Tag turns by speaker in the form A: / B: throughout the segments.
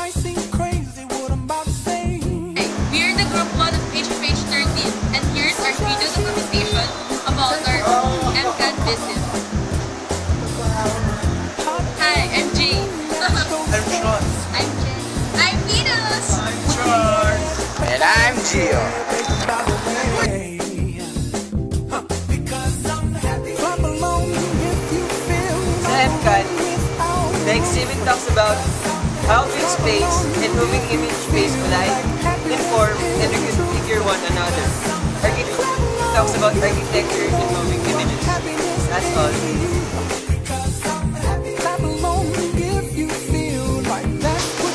A: We're the group 1 of HFH 13, and here's our video documentation about our MCAT visit. Hi, I'm Jay.
B: I'm Sean.
A: I'm Jay. I'm Venus.
B: I'm Charles. And I'm Gio. Sa MCAT, the exhibit talks about how build space and moving image space collide, inform, and reconfigure one another. Architecture talks about architecture and moving images. That's all.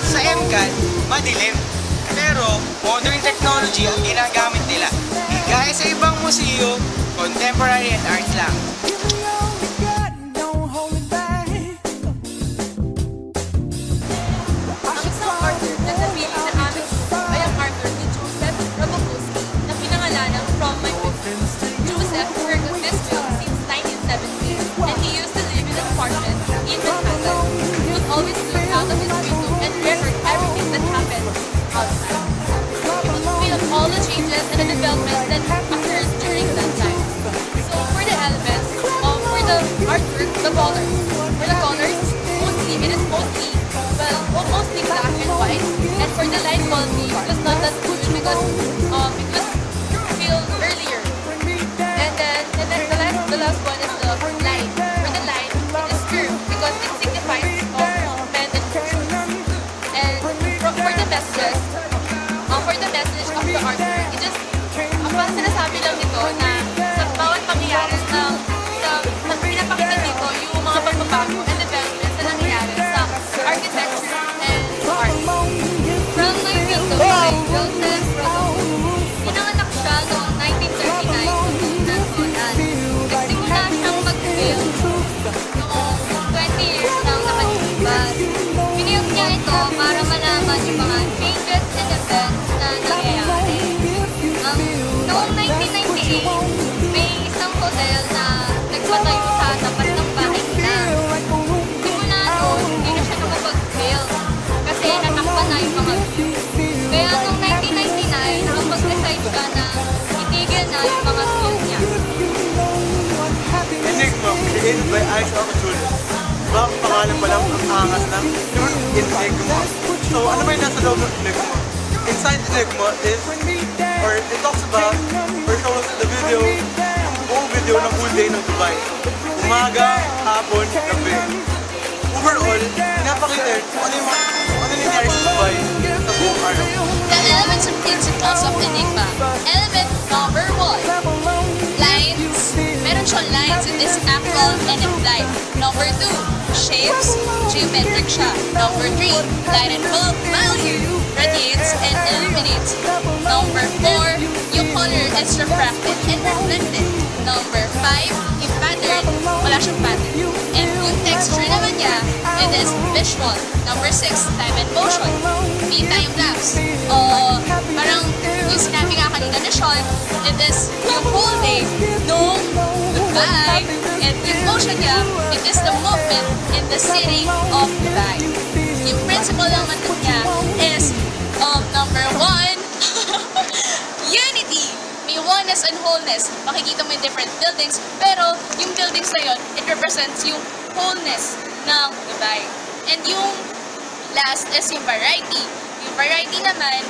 B: Sa MCAT, madilim. Pero modern technology ang ginagamit nila. Di gaya sa ibang museo, contemporary and arts lang.
A: Ang isang artwork na napili sa amin ay ang artwork ni Joseph Robokuski na pinangalanan From My Picture. Joseph worked on this film since 1970, and he used to live in an apartment in Manhattan. He would always look out of his window and record everything that happened outside. He would film all the changes and the developments that occurred during that time. So for the elements, for the artwork, the colors. For the colors, it is mostly black and white. And for the light quality, it was not that good because it was filmed earlier. And then the last one is the light. For the light, it is curved because it signifies movement and motion. And for the messages, for the message of the artwork, it just, ang sinasabi lang nito na sa bawat pangyayari na pinapakita dito yung mga pagbabago and developments na nangyayari sa architecture and art. From My Window by Joseph Robokuski. Pinanganak siya noong 1939 sa Sudan. Nagsimula siyang mag-film noong 20 years nang nakalipas. Piniyog niya ito para malaman yung mga changes and events na nangyayari. Noong 1998, may isang hotel na nagpatayo sa tapat ng bahay nila. Simula noon, hindi na siya nakapag-film kasi natakpan na yung mga views. Kaya noong 1999, nakapag-decide siya na itigil na yung mga film niya.
B: Enigma, created by Isaac Julius. Bakit pangalan pa lang ang angas ng Enigma? So, ano ba yung nasa loob ng Enigma? Inside Enigma is, or it talks about, or shows the video, yung buong video ng whole day ng Dubai. Umaga, hapon, gabi. Overall, pinapakita kung ano nangyari sa Dubai sa buong araw.
A: The elements and principles of Enigma. Element number 1. Lines. Meron siyang lines in this actual and implied. Number 2. Shapes. Geometric siya. Number 3. Light and bulk value. Radiates and illuminates. Number 4. Yung color is refracted and reflected. Number 5. Yung pattern. Wala siyang pattern. And yung texture naman niya, it is visual. Number 6. Time and motion. May time lapse. Parang yung sinabi nga kanina na Sean, it is yung whole day nung Dubai. And yung motion niya, it is the movement in the city of Dubai. Yung principle naman niya is number 1, unity. May oneness and wholeness. Makikita mo yung different buildings, pero yung buildings na yun, it represents yung wholeness ng Dubai. And yung last is yung variety. Yung variety naman,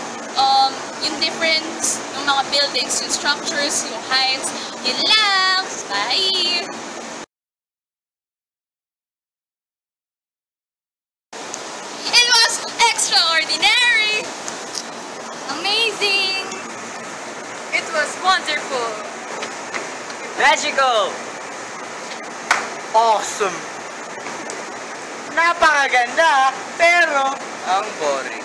A: yung difference ng mga buildings, yung structures, yung heights, yun lang. Bye! It was extraordinary! Amazing! It was wonderful!
B: Magical! Awesome! Napakaganda, pero ang boring.